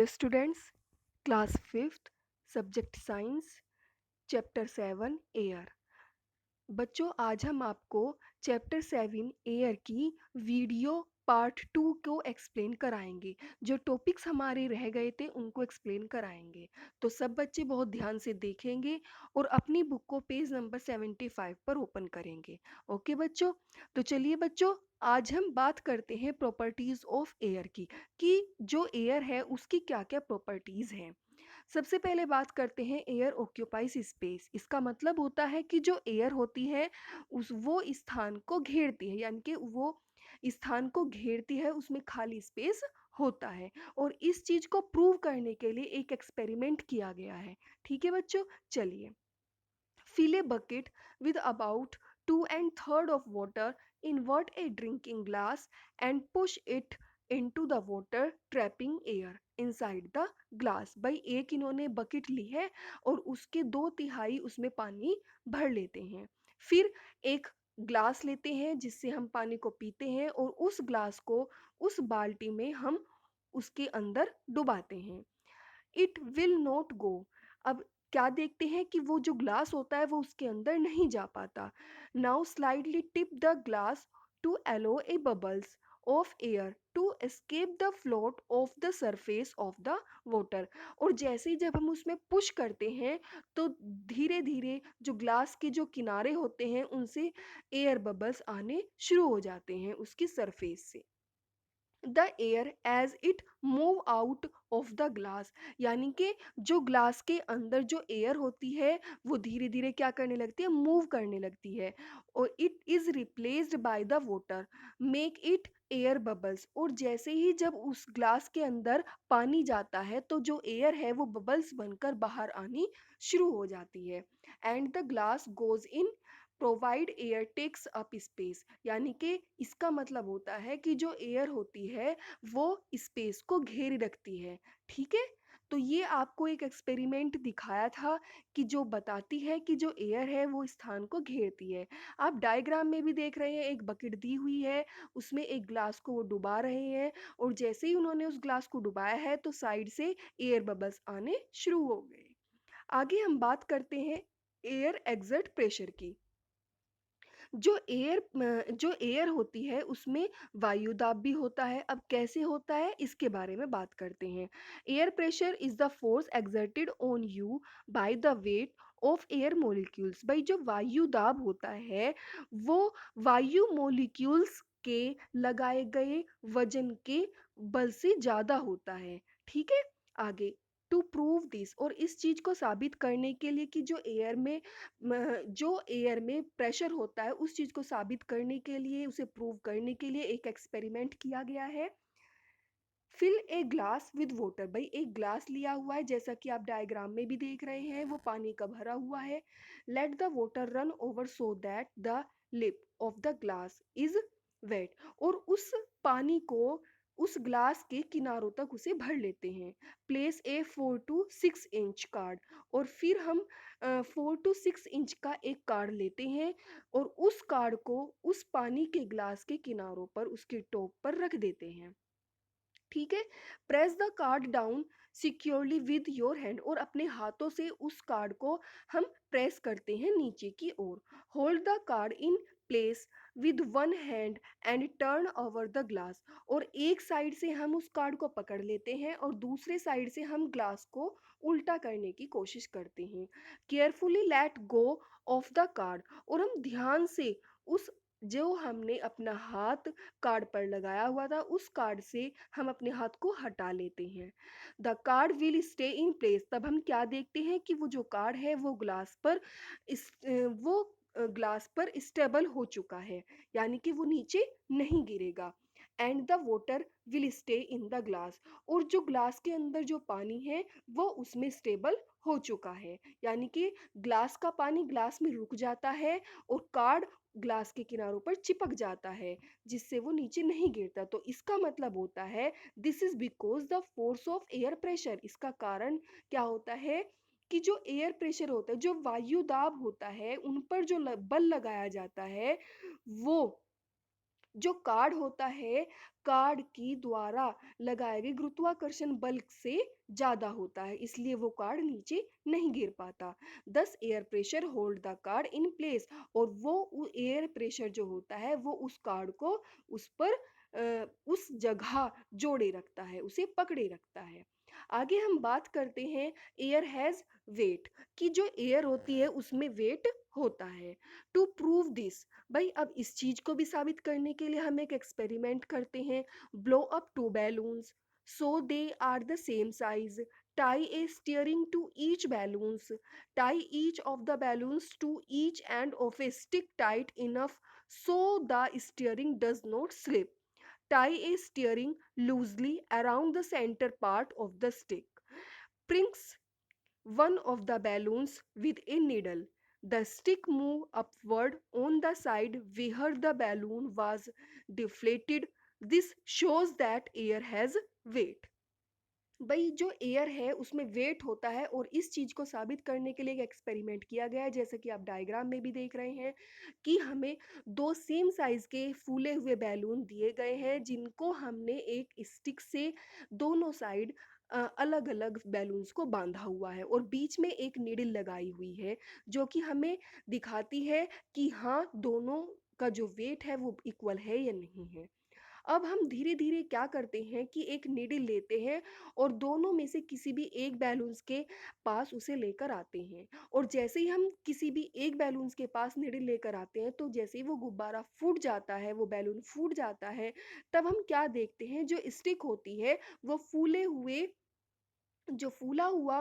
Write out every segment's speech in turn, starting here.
Dear students, class 5th, subject science, chapter 7 air. बच्चों आज हम आपको चैप्टर 7 एयर की वीडियो पार्ट 2 को एक्सप्लेन कराएंगे। जो टॉपिक्स हमारे रह गए थे उनको एक्सप्लेन कराएंगे। तो सब बच्चे बहुत ध्यान से देखेंगे और अपनी बुक को पेज नंबर 75 पर ओपन करेंगे। ओके बच्चों, तो चलिए बच्चों, आज हम बात करते हैं प्रॉपर्टीज ऑफ एयर की कि जो एयर है उसकी क्या क्या प्रॉपर्टीज हैं। सबसे पहले बात करते हैं एयर ऑक्यूपाइज स्पेस। इसका मतलब होता है कि जो एयर होती है उस वो स्थान को घेरती है, यानी कि वो स्थान को घेरती है, उसमें खाली स्पेस होता है। और इस चीज को प्रूव करने के लिए एक एक्सपेरिमेंट किया गया है। ठीक है बच्चों, चलिए। Fill a bucket with about 2 1/3 of water, invert a drinking glass and push it into the water, trapping air inside the glass। भाई एक इन्होंने बकेट ली है और उसके 2/3 उसमें पानी भर लेते हैं। फिर एक ग्लास लेते हैं जिससे हम पानी को पीते हैं और उस ग्लास को उस बाल्टी में हम उसके अंदर डुबाते हैं। It will not go. अब क्या देखते हैं कि वो जो ग्लास होता है वो उसके अंदर नहीं जा पाता। Now slightly tip the glass to allow a bubbles of air to escape the float of the surface of the water. और जैसे ही जब हम उसमें पुश करते हैं तो धीरे धीरे जो ग्लास के जो किनारे होते हैं उनसे एयर बबल्स आने शुरू हो जाते हैं उसकी सरफेस से। The air as it move out of the glass, यानी कि जो ग्लास के अंदर जो एयर होती है वो धीरे धीरे क्या करने लगती है, मूव करने लगती है। और it is replaced by the water, make it air bubbles. और जैसे ही जब उस ग्लास के अंदर पानी जाता है तो जो एयर है वो बबल्स बनकर बाहर आनी शुरू हो जाती है। And the glass goes in, provide air takes up space, यानी कि इसका मतलब होता है कि जो एयर होती है वो स्पेस को घेरे रखती है। ठीक है, तो ये आपको एक एक्सपेरिमेंट दिखाया था कि जो बताती है कि जो एयर है वो स्थान को घेरती है। आप डायग्राम में भी देख रहे हैं, एक बकेट दी हुई है, उसमें एक ग्लास को वो डुबा रहे हैं और जैसे ही उन्होंने उस ग्लास को डुबाया है तो साइड से एयर बबल्स आने शुरू हो गए। आगे हम बात करते हैं एयर एग्जर्ट प्रेशर की। जो एयर होती है उसमें वायु दाब भी होता है। अब कैसे होता है इसके बारे में बात करते हैं। Air pressure is the force exerted on you by the weight of air molecules. भाई जो वायु दाब होता है वो वायु मोलिक्यूल्स के लगाए गए वजन के बल से ज्यादा होता है। ठीक है, आगे टू प्रूव दिस, और इस चीज को साबित करने के लिए कि जो एयर में प्रेशर होता है उस चीज को साबित करने के लिए, उसे प्रूव करने के लिए एक एक्सपेरिमेंट किया गया है। Fill a glass with water. भाई एक ग्लास लिया हुआ है जैसा कि आप डायग्राम में भी देख रहे हैं, वो पानी का भरा हुआ है। Let the water run over so that the lip of the glass is wet. और उस पानी को उस ग्लास के किनारों तक उसे भर लेते हैं। Place a 4 to 6 inch card, और फिर हम 4 to 6 इंच का एक कार्ड लेते हैं और उस कार्ड को उस पानी के ग्लास के किनारों पर उसके टॉप पर रख देते हैं। ठीक है, press the card down securely with your hand, और अपने हाथों से उस कार्ड को हम प्रेस करते हैं नीचे की ओर। Hold the card in place with one hand and turn over the glass, और एक साइड से हम उस कार्ड को पकड़ लेते हैं और दूसरे साइड से हम ग्लास को उल्टा करने की कोशिश करते हैं। Carefully let go of the card, और हम ध्यान से उस जो हमने अपना हाथ कार्ड पर लगाया हुआ था उस कार्ड से हम अपने हाथ को हटा लेते हैं। The card will stay in place. तब हम क्या देखते हैं कि वो जो कार्ड है वो ग्लास पर स्टेबल हो चुका है, यानी कि वो नीचे नहीं गिरेगा। And the water will stay in the glass, और जो ग्लास के अंदर जो पानी है वो उसमें स्टेबल हो चुका है, यानी कि ग्लास का पानी ग्लास में रुक जाता है और कार्ड ग्लास के किनारों पर चिपक जाता है जिससे वो नीचे नहीं गिरता। तो इसका मतलब होता है this is because the force of air pressure. इसका कारण क्या होता है कि जो एयर प्रेशर होता है, जो वायु दाब होता है, उन पर जो बल लगाया जाता है वो जो कार्ड होता है, कार्ड की द्वारा लगाए गए गुरुत्वाकर्षण बल से ज़्यादा होता है, इसलिए वो कार्ड नीचे नहीं गिर पाता। दस air pressure hold the card in place, और वो एयर प्रेशर जो होता है वो उस कार्ड को उस पर उस जगह जोड़े रखता है, उसे पकड़े रखता है। आगे हम बात करते हैं एयर हैज़ वेट, कि जो एयर होती है उसमें वेट होता है। टू प्रूव दिस, भाई अब इस चीज को भी साबित करने के लिए हम एक एक्सपेरिमेंट करते हैं। Blow up two balloons so they are the same size, tie a steering to each balloons, tie each of the balloons to each end of a stick tight enough so the steering does not slip, tie a steering loosely around the center part of the stick, prinks one of the balloons with a needle. The stick moved upward on the side where the balloon was deflated. This shows that air has weight. भाई जो air है उसमें wait होता है, और इस चीज़ को साबित करने के लिए एक एक्सपेरिमेंट किया गया है, जैसे कि आप डायग्राम में भी देख रहे हैं कि हमें दो सेम साइज़ के फूले हुए बैलून दिए गए हैं, जिनको हमने एक स्टिक से दोनों साइड अलग अलग बैलून्स को बांधा हुआ है, और बीच में एक नीडल लगाई हुई है जो कि हमें दिखाती है कि हाँ दोनों का जो वेट है वो इक्वल है या नहीं है। अब हम धीरे धीरे क्या करते हैं कि एक नीडल लेते हैं और दोनों में से किसी भी एक बैलून्स के पास उसे लेकर आते हैं, और जैसे ही हम किसी भी एक बैलून्स के पास नीडल लेकर आते हैं तो जैसे ही वो गुब्बारा फूट जाता है, वो बैलून फूट जाता है, तब हम क्या देखते हैं, जो स्टिक होती है वो फूले हुए जो फूला हुआ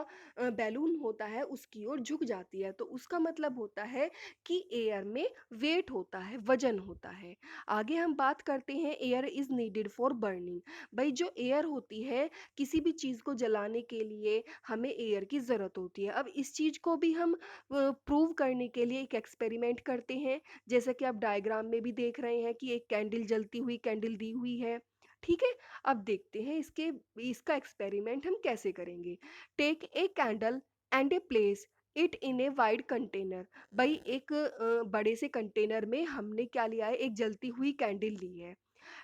बैलून होता है उसकी ओर झुक जाती है, तो उसका मतलब होता है कि एयर में वेट होता है, वजन होता है। आगे हम बात करते हैं air is needed for burning. भाई जो एयर होती है, किसी भी चीज़ को जलाने के लिए हमें एयर की ज़रूरत होती है। अब इस चीज़ को भी हम प्रूव करने के लिए एक एक्सपेरिमेंट करते हैं, जैसा कि आप डायग्राम में भी देख रहे हैं कि एक कैंडल जलती हुई कैंडल दी हुई है। ठीक है, अब देखते हैं इसका एक्सपेरिमेंट हम कैसे करेंगे। Take a candle and a place it in a wide container. भाई एक बड़े से कंटेनर में हमने क्या लिया है, एक जलती हुई कैंडल ली है।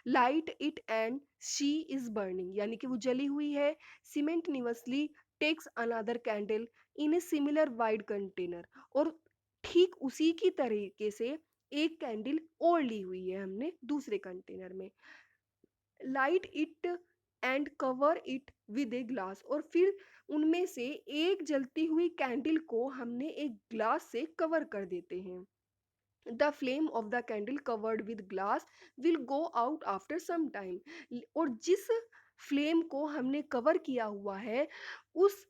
Light it and she is burning, यानी कि वो जली हुई है। सिमेंटनियसली takes another candle in a similar wide container, और ठीक उसी की तरीके से एक कैंडल और ली हुई है हमने दूसरे कंटेनर में। Light it and cover it with a glass, और फिर उनमें से एक जलती हुई कैंडल को हमने एक ग्लास से कवर कर देते हैं। The flame of the candle covered with glass will go out after some time, और जिस फ्लेम को हमने कवर किया हुआ है उस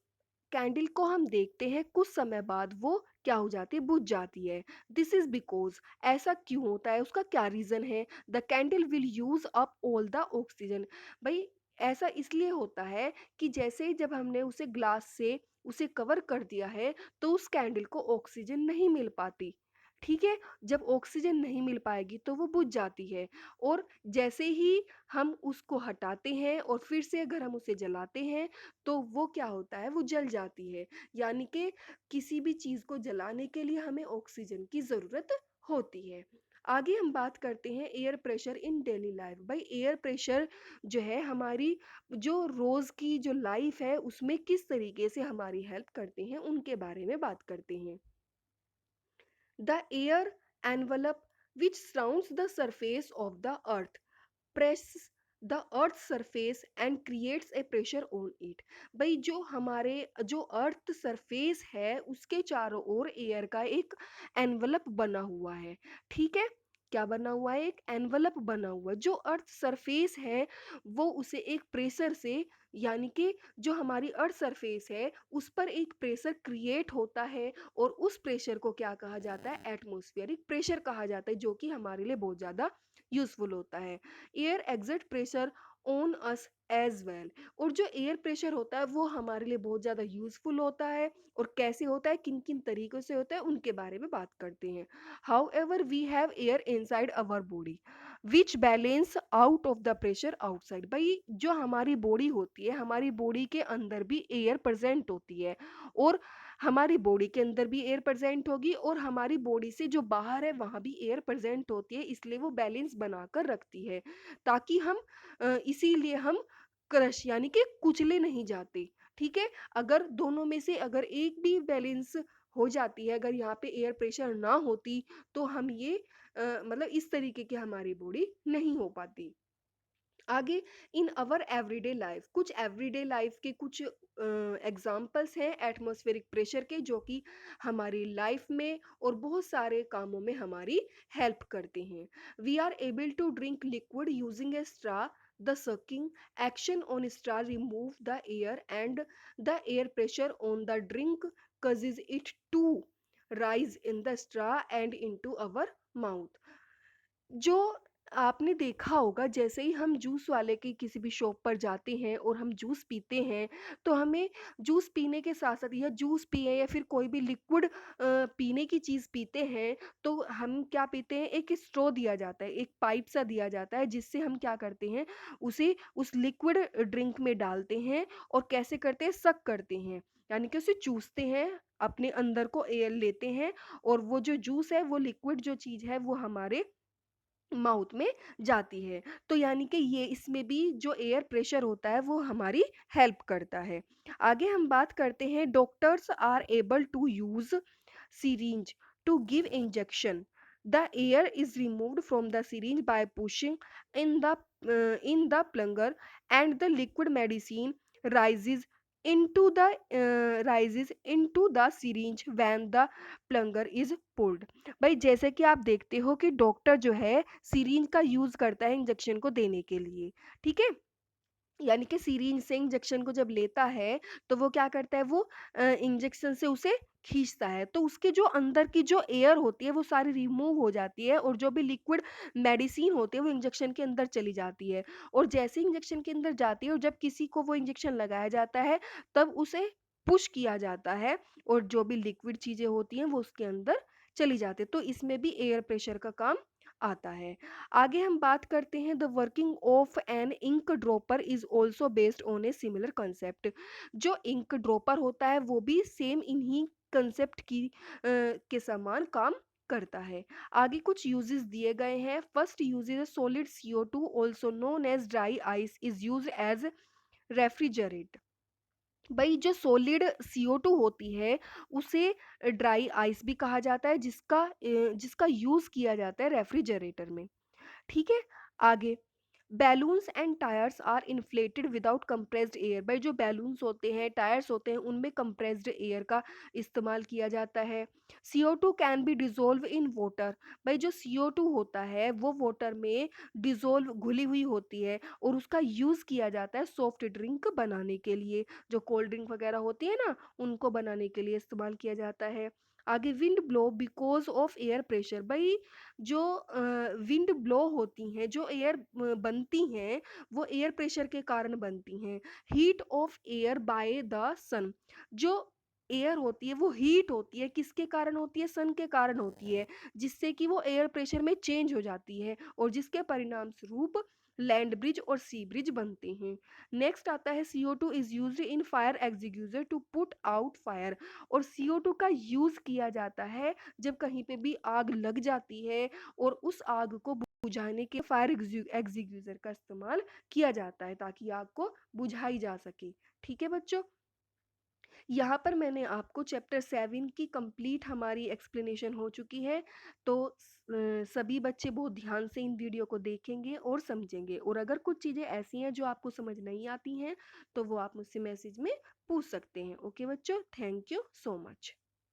कैंडल को हम देखते हैं कुछ समय बाद वो क्या हो जाती है, बुझ जाती है। दिस इज बिकॉज, ऐसा क्यों होता है, उसका क्या रीजन है। The candle will use up all the oxygen. भाई ऐसा इसलिए होता है कि जैसे ही जब हमने उसे ग्लास से उसे कवर कर दिया है तो उस कैंडल को ऑक्सीजन नहीं मिल पाती। ठीक है, जब ऑक्सीजन नहीं मिल पाएगी तो वो बुझ जाती है, और जैसे ही हम उसको हटाते हैं और फिर से अगर हम उसे जलाते हैं तो वो क्या होता है, वो जल जाती है। यानी कि किसी भी चीज़ को जलाने के लिए हमें ऑक्सीजन की ज़रूरत होती है। आगे हम बात करते हैं air pressure in daily life. भाई एयर प्रेशर जो है हमारी जो रोज़ की जो लाइफ है उसमें किस तरीके से हमारी हेल्प करते हैं उनके बारे में बात करते हैं। The air envelope which surrounds the surface of the earth presses the earth's surface and creates a pressure on it। भाई जो हमारे जो अर्थ सरफेस है उसके चारों ओर एयर का एक एनवलप बना हुआ है। ठीक है, क्या बना हुआ है, एक एनवलप बना हुआ है। जो अर्थ सरफेस है वो उसे एक प्रेशर से, यानी कि जो हमारी अर्थ सरफेस है उस पर एक प्रेशर क्रिएट होता है, और उस प्रेशर को क्या कहा जाता है, एटमॉस्फेरिक प्रेशर कहा जाता है, जो कि हमारे लिए बहुत ज़्यादा यूजफुल होता है। Air exert pressure on us as well, और जो एयर प्रेशर होता है वो हमारे लिए बहुत ज़्यादा यूजफुल होता है, और कैसे होता है, किन किन तरीक़ों से होता है उनके बारे में बात करते हैं। However we have air inside our body. Which balance out of the pressure outside. भाई जो हमारी बॉडी होती है, हमारी बॉडी के अंदर भी एयर प्रेजेंट होती है, और हमारी बॉडी के अंदर भी एयर प्रेजेंट होगी, और हमारी बॉडी से जो बाहर है वहाँ भी एयर प्रेजेंट होती है, इसलिए वो बैलेंस बनाकर रखती है, ताकि हम इसीलिए हम क्रश यानी कि कुचले नहीं जाते। ठीक है, अगर दोनों में से अगर एक भी बैलेंस हो जाती है, अगर यहाँ पे एयर प्रेशर ना होती, तो हम ये मतलब इस तरीके की हमारी बॉडी नहीं हो पाती। आगे, इन अवर एवरीडे लाइफ, कुछ एवरीडे लाइफ के कुछ एग्जाम्पल्स हैं एटमॉस्फेरिक प्रेशर के, जो कि हमारी लाइफ में और बहुत सारे कामों में हमारी हेल्प करते हैं। We are able to drink liquid using a straw, the sucking action on straw remove the air, and the air pressure on the drink causes it to rise in the straw and into our mouth। जो आपने देखा होगा, जैसे ही हम juice वाले की किसी भी शॉप पर जाते हैं और हम जूस पीते हैं, तो हमें जूस पीने के साथ साथ, या जूस पिए या फिर कोई भी लिक्विड पीने की चीज़ पीते हैं, तो हम क्या पीते हैं, एक स्ट्रॉ दिया जाता है, एक पाइप सा दिया जाता है, जिससे हम क्या करते हैं, उसे उस लिक्विड ड्रिंक में डालते हैं, और कैसे करते हैं, सक करते हैं, यानी कि उसे चूसते हैं, अपने अंदर को एयर लेते हैं, और वो जो जूस है, वो लिक्विड जो चीज़ है, वो हमारे माउथ में जाती है। तो यानी कि ये इसमें भी जो एयर प्रेशर होता है वो हमारी हेल्प करता है। आगे हम बात करते हैं, doctors are able to use syringe to give injection। The air is removed from the syringe by pushing in the plunger, and the liquid medicine rises rises into the syringe when the plunger is pulled। भाई जैसे कि आप देखते हो कि doctor जो है syringe का यूज करता है इंजेक्शन को देने के लिए। ठीक है, यानी कि सिरिंज से इंजेक्शन को जब लेता है, तो वो क्या करता है, वो इंजेक्शन से उसे खींचता है, तो उसके जो अंदर की जो एयर होती है वो सारी रिमूव हो जाती है, और जो भी लिक्विड मेडिसिन होती है वो इंजेक्शन के अंदर चली जाती है। और जैसे इंजेक्शन के अंदर जाती है, और जब किसी को वो इंजेक्शन लगाया जाता है, तब उसे पुश किया जाता है, और जो भी लिक्विड चीज़ें होती हैं वो उसके अंदर चली जाती है, तो इसमें भी एयर प्रेशर का काम आता है। आगे हम बात करते हैं, the working of an ink dropper is also based on a similar concept. जो इंक ड्रॉपर होता है वो भी सेम इन्हीं कंसेप्ट के समान काम करता है। आगे कुछ यूजेस दिए गए हैं। First uses, solid CO2 also known as dry ice is use as refrigerate. भाई जो सॉलिड CO2 होती है, उसे ड्राई आइस भी कहा जाता है, जिसका यूज किया जाता है रेफ्रिजरेटर में। ठीक है, आगे, balloons and tyres are inflated without compressed air. भाई जो बैलून्स होते हैं, टायर्स होते हैं, उनमें कंप्रेस्ड एयर का इस्तेमाल किया जाता है। CO2 can be dissolve in water. भाई जो CO2 होता है वो वाटर में डिजोल्व घुली हुई होती है, और उसका यूज़ किया जाता है सॉफ्ट ड्रिंक बनाने के लिए। जो कोल्ड ड्रिंक वगैरह होती है ना, उनको बनाने के लिए इस्तेमाल किया जाता है। आगे, wind blow because of air pressure. भाई जो विंड ब्लो होती हैं, जो एयर बनती हैं, वो एयर प्रेशर के कारण बनती हैं। Heat of air by the sun. जो एयर होती है वो हीट होती है, किसके कारण होती है, सन के कारण होती है, जिससे कि वो एयर प्रेशर में चेंज हो जाती है, और जिसके परिणाम स्वरूप लैंड ब्रिज और सी ब्रिज बनते हैं। नेक्स्ट आता है, CO2 is used in fire executor to put out fire. और CO2 का यूज किया जाता है जब कहीं पे भी आग लग जाती है, और उस आग को बुझाने के फायर एग्जीक्यूटर का इस्तेमाल किया जाता है, ताकि आग को बुझाई जा सके। ठीक है बच्चों, यहाँ पर मैंने आपको चैप्टर 7 की कंप्लीट हमारी एक्सप्लेनेशन हो चुकी है। तो सभी बच्चे बहुत ध्यान से इन वीडियो को देखेंगे और समझेंगे, और अगर कुछ चीज़ें ऐसी हैं जो आपको समझ नहीं आती हैं, तो वो आप मुझसे मैसेज में पूछ सकते हैं। ओके बच्चों, थैंक यू सो मच।